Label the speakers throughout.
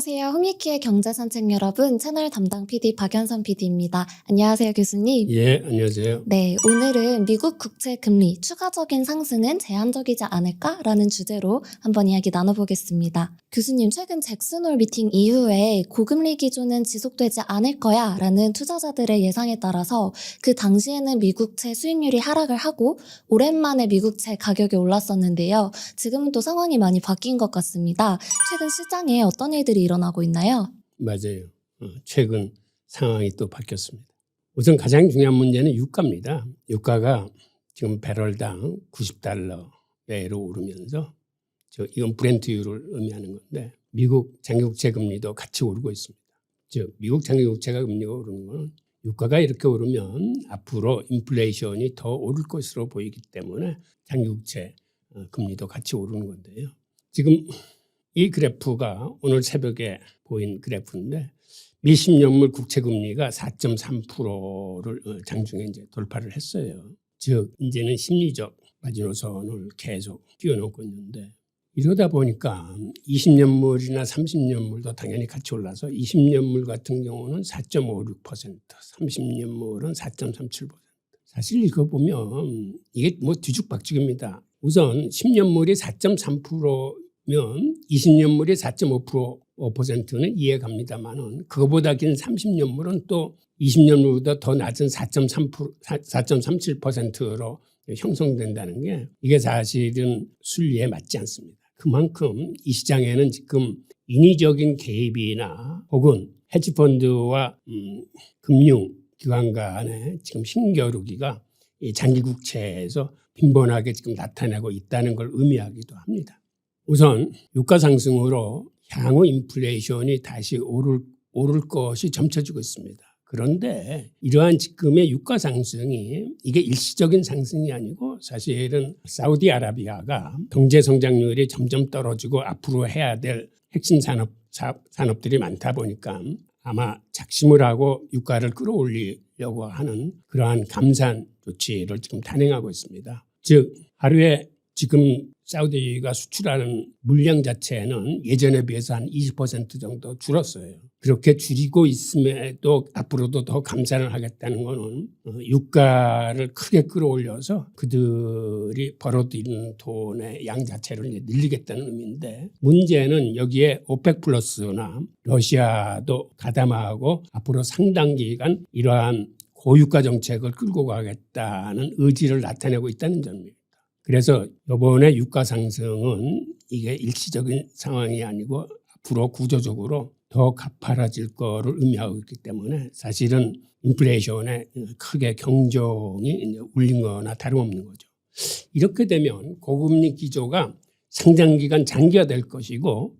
Speaker 1: 안녕하세요. 홍익희의 경제산책 여러분, 채널 담당 PD 박연선 PD입니다. 안녕하세요, 교수님.
Speaker 2: 예, 안녕하세요.
Speaker 1: 네, 오늘은 미국 국채 금리 추가적인 상승은 제한적이지 않을까라는 주제로 한번 이야기 나눠보겠습니다. 교수님, 최근 잭슨홀 미팅 이후에 고금리 기조는 지속되지 않을 거야 라는 투자자들의 예상에 따라서 그 당시에는 미국채 수익률이 하락을 하고 오랜만에 미국채 가격이 올랐었는데요. 지금은 또 상황이 많이 바뀐 것 같습니다. 최근 시장에 어떤 일들이 일어나고 있나요?
Speaker 2: 맞아요. 최근 상황이 또 바뀌었습니다. 우선 가장 중요한 문제는 유가입니다. 유가가 지금 배럴당 $90배로 오르면서 이건 브렌트유를 의미하는 건데 미국 장기국채 금리도 같이 오르고 있습니다. 즉 미국 장기국채가 금리가 오르는 건 유가가 이렇게 오르면 앞으로 인플레이션이 더 오를 것으로 보이기 때문에 장기국채 금리도 같이 오르는 건데요. 지금 이 그래프가 오늘 새벽에 보인 그래프인데 미 10년물 국채 금리가 4.3%를 장중에 이제 돌파를 했어요. 즉 이제는 심리적 마지노선을 계속 뛰어넘고 있는데 이러다 보니까 20년물이나 30년물도 당연히 같이 올라서 20년물 같은 경우는 4.56%, 30년물은 4.37%. 사실 이거 보면 이게 뭐 뒤죽박죽입니다. 우선 10년물이 4.3%면 20년물이 4.5%는 이해갑니다만은 그거보다 긴 30년물은 또 20년물보다 더 낮은 4.37%로 형성된다는 게 이게 사실은 순리에 맞지 않습니다. 그만큼 이 시장에는 지금 인위적인 개입이나 혹은 헤지펀드와 금융기관 간의 지금 힘겨루기가 이 장기국채에서 빈번하게 지금 나타나고 있다는 걸 의미하기도 합니다. 우선 유가 상승으로 향후 인플레이션이 다시 오를 것이 점쳐지고 있습니다. 그런데 이러한 지금의 유가 상승이 이게 일시적인 상승이 아니고 사실은 사우디아라비아가 경제 성장률이 점점 떨어지고 앞으로 해야 될 핵심 산업들이 많다 보니까 아마 작심을 하고 유가를 끌어올리려고 하는 그러한 감산 조치를 지금 단행하고 있습니다. 즉 하루에 지금 사우디가 수출하는 물량 자체는 예전에 비해서 한 20% 정도 줄었어요. 그렇게 줄이고 있음에도 앞으로도 더 감산을 하겠다는 것은 유가를 크게 끌어올려서 그들이 벌어들이는 돈의 양 자체를 이제 늘리겠다는 의미인데 문제는 여기에 오펙 플러스나 러시아도 가담하고 앞으로 상당 기간 이러한 고유가 정책을 끌고 가겠다는 의지를 나타내고 있다는 점입니다. 그래서 이번에 유가 상승은 이게 일시적인 상황이 아니고 앞으로 구조적으로 더 가파라질 거를 의미하고 있기 때문에 사실은 인플레이션에 크게 경종이 울린 거나 다름없는 거죠. 이렇게 되면 고금리 기조가 상장기간 장기화될 것이고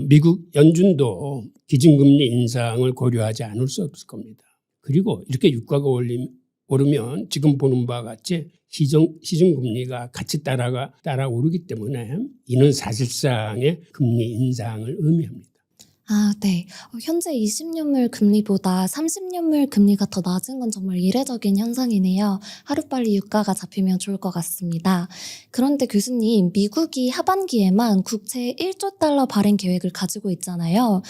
Speaker 2: 미국 연준도 기준금리 인상을 고려하지 않을 수 없을 겁니다. 그리고 이렇게 유가가 오르면 지금 보는 바와 같이 시중금리가 같이 따라 오르기 때문에 이는 사실상의 금리 인상을 의미합니다.
Speaker 1: 네. 현재 20년물 금리보다 30년물 금리가 더 낮은 건 정말 이례적인 현상이네요. 하루빨리 유가가 잡히면 좋을 것 같습니다. 그런데 교수님, 미국이 하반기에만 국채 1조 달러 발행 계획을 가지고 있잖아요.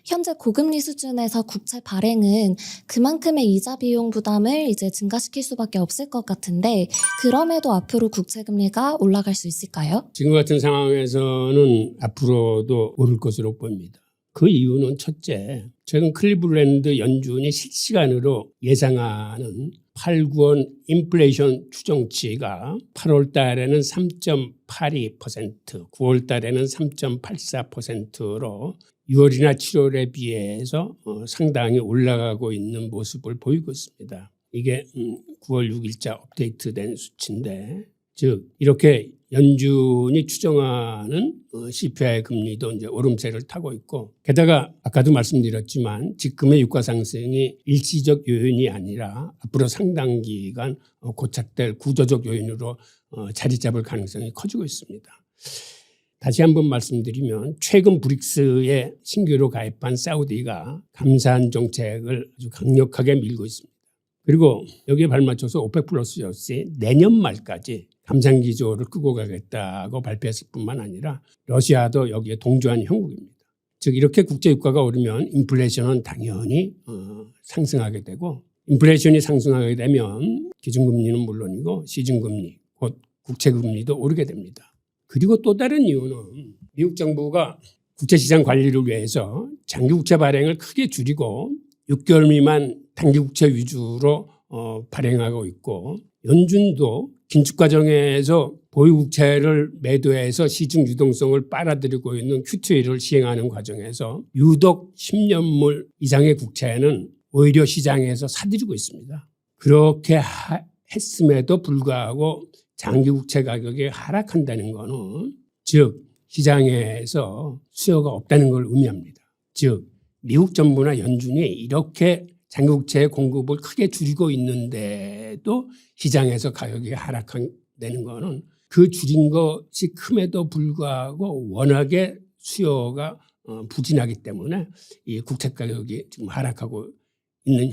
Speaker 1: 현재 고금리 수준에서 국채 발행은 그만큼의 이자 비용 부담을 이제 증가시킬 수밖에 없을 것 같은데 그럼에도 앞으로 국채 금리가 올라갈 수 있을까요?
Speaker 2: 지금 같은 상황에서는 앞으로도 오를 것으로 보입니다. 그 이유는 첫째, 최근 클리블랜드 연준이 실시간으로 예상하는 8, 9월 인플레이션 추정치가 8월 달에는 3.82%, 9월 달에는 3.84%로 6월이나 7월에 비해서 상당히 올라가고 있는 모습을 보이고 있습니다. 이게 9월 6일자 업데이트된 수치인데 즉 이렇게 연준이 추정하는 CPI 금리도 이제 오름세를 타고 있고 게다가 아까도 말씀드렸지만 지금의 유가 상승이 일시적 요인이 아니라 앞으로 상당 기간 고착될 구조적 요인으로 자리 잡을 가능성이 커지고 있습니다. 다시 한번 말씀드리면 최근 브릭스에 신규로 가입한 사우디가 감산 정책을 아주 강력하게 밀고 있습니다. 그리고 여기에 발맞춰서 오펙 플러스 역시 내년 말까지 감산 기조를 끄고 가겠다고 발표했을 뿐만 아니라 러시아도 여기에 동조한 형국입니다. 즉 이렇게 국제 유가가 오르면 인플레이션은 당연히 상승하게 되고 인플레이션이 상승하게 되면 기준금리는 물론이고 시중금리 곧 국채금리도 오르게 됩니다. 그리고 또 다른 이유는 미국 정부가 국제시장 관리를 위해서 장기국채 발행을 크게 줄이고 6개월 미만 단기국채 위주로 발행하고 있고 연준도 긴축 과정에서 보유국채를 매도해서 시중 유동성을 빨아들이고 있는 QT를 시행하는 과정에서 유독 10년물 이상의 국채는 오히려 시장에서 사들이고 있습니다. 그렇게 했음에도 불구하고 장기국채 가격이 하락한다는 것은 즉 시장에서 수요가 없다는 걸 의미합니다. 즉 미국 정부나 연준이 이렇게 장기국채의 공급을 크게 줄이고 있는데도 시장에서 가격이 하락되는 것은 그 줄인 것이 큼에도 불구하고 워낙에 수요가 부진하기 때문에 이 국채 가격이 지금 하락하고 있는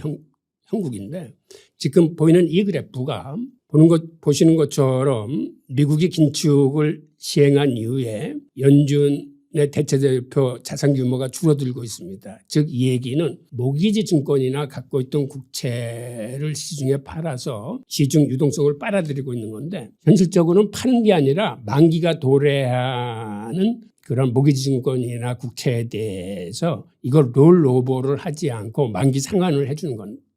Speaker 2: 형국인데 지금 보이는 이 그래프가 보시는 것처럼 미국이 긴축을 시행한 이후에 연준의 대체대표 자산 규모가 줄어들고 있습니다. 즉 이 얘기는 모기지 증권이나 갖고 있던 국채를 시중에 팔아서 시중 유동성을 빨아들이고 있는 건데 현실적으로는 파는 게 아니라 만기가 도래하는 그런 모기지 증권이나 국채에 대해서 이걸 롤오버를 하지 않고 만기 상환을 해주는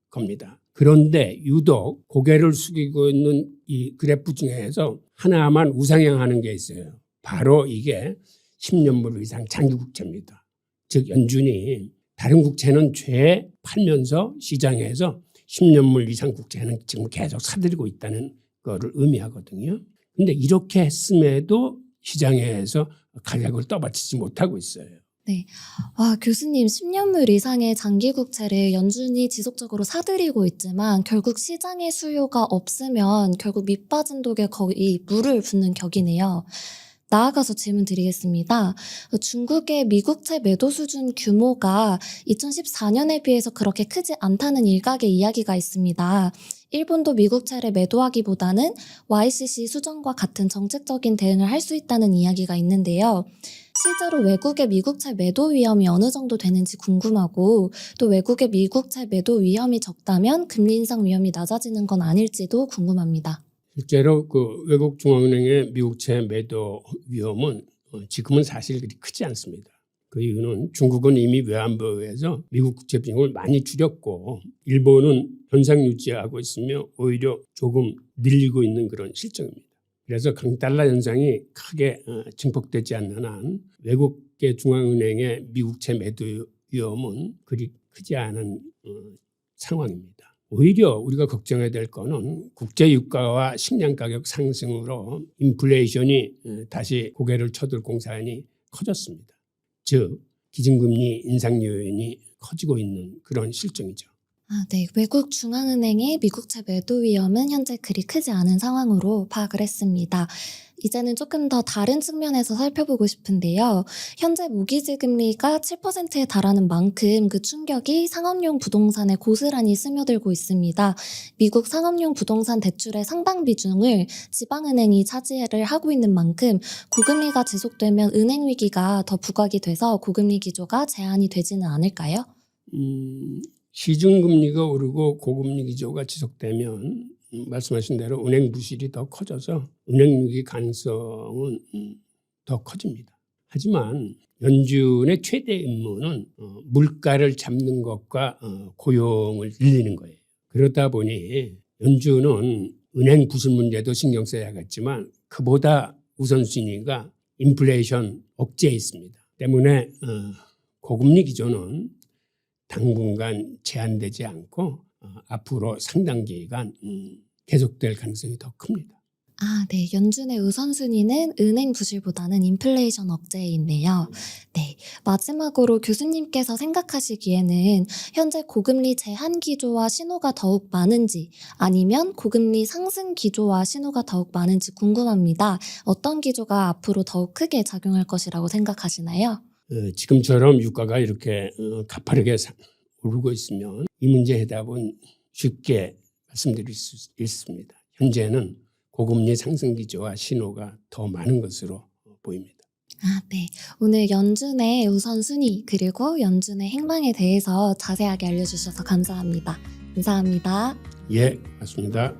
Speaker 2: 겁니다. 그런데 유독 고개를 숙이고 있는 이 그래프 중에서 하나만 우상향하는 게 있어요. 바로 이게 10년물 이상 장기국채입니다. 즉 연준이 다른 국채는 죄 팔면서 시장에서 10년물 이상 국채는 지금 계속 사들이고 있다는 거를 의미하거든요. 그런데 이렇게 했음에도 시장에서 가격을 떠받치지 못하고 있어요.
Speaker 1: 네. 와, 교수님 10년물 이상의 장기국채를 연준이 지속적으로 사들이고 있지만 결국 시장의 수요가 없으면 결국 밑빠진 독에 거의 물을 붓는 격이네요. 나아가서 질문 드리겠습니다. 중국의 미국채 매도 수준 규모가 2014년에 비해서 그렇게 크지 않다는 일각의 이야기가 있습니다. 일본도 미국채를 매도하기보다는 YCC 수준과 같은 정책적인 대응을 할 수 있다는 이야기가 있는데요. 실제로 외국의 미국채 매도 위험이 어느 정도 되는지 궁금하고 또 외국의 미국채 매도 위험이 적다면 금리 인상 위험이 낮아지는 건 아닐지도 궁금합니다.
Speaker 2: 실제로 그 외국 중앙은행의 미국채 매도 위험은 지금은 사실 그리 크지 않습니다. 그 이유는 중국은 이미 외환보유에서 미국 국채 비중을 많이 줄였고 일본은 현상 유지하고 있으며 오히려 조금 늘리고 있는 그런 실정입니다. 그래서 강달러 현상이 크게 증폭되지 않는 한 외국계 중앙은행의 미국채 매도 위험은 그리 크지 않은 상황입니다. 오히려 우리가 걱정해야 될 거는 국제 유가와 식량 가격 상승으로 인플레이션이 다시 고개를 쳐들 공산이 커졌습니다. 즉 기준금리 인상 요인이 커지고 있는 그런 실정이죠.
Speaker 1: 네. 외국 중앙은행의 미국채 매도 위험은 현재 그리 크지 않은 상황으로 파악을 했습니다. 이제는 조금 더 다른 측면에서 살펴보고 싶은데요. 현재 모기지 금리가 7%에 달하는 만큼 그 충격이 상업용 부동산에 고스란히 스며들고 있습니다. 미국 상업용 부동산 대출의 상당 비중을 지방은행이 차지를 하고 있는 만큼 고금리가 지속되면 은행 위기가 더 부각이 돼서 고금리 기조가 제한이 되지는 않을까요?
Speaker 2: 시중금리가 오르고 고금리 기조가 지속되면 말씀하신 대로 은행 부실이 더 커져서 은행 위기 가능성은 더 커집니다. 하지만 연준의 최대 임무는 물가를 잡는 것과 고용을 늘리는 거예요. 그러다 보니 연준은 은행 부실 문제도 신경 써야겠지만 그보다 우선순위가 인플레이션 억제에 있습니다. 때문에 고금리 기조는 당분간 제한되지 않고 앞으로 상당 기간 계속될 가능성이 더 큽니다.
Speaker 1: 네. 연준의 우선순위는 은행 부실보다는 인플레이션 억제에 있네요. 네. 마지막으로 교수님께서 생각하시기에는 현재 고금리 제한 기조와 신호가 더욱 많은지 아니면 고금리 상승 기조와 신호가 더욱 많은지 궁금합니다. 어떤 기조가 앞으로 더욱 크게 작용할 것이라고 생각하시나요?
Speaker 2: 지금처럼 유가가 이렇게 가파르게 오르고 있으면 이 문제 해답은 쉽게 말씀드릴 수 있습니다. 현재는 고금리 상승 기조와 신호가 더 많은 것으로 보입니다.
Speaker 1: 네. 오늘 연준의 우선순위 그리고 연준의 행방에 대해서 자세하게 알려주셔서 감사합니다. 감사합니다.
Speaker 2: 예, 맞습니다.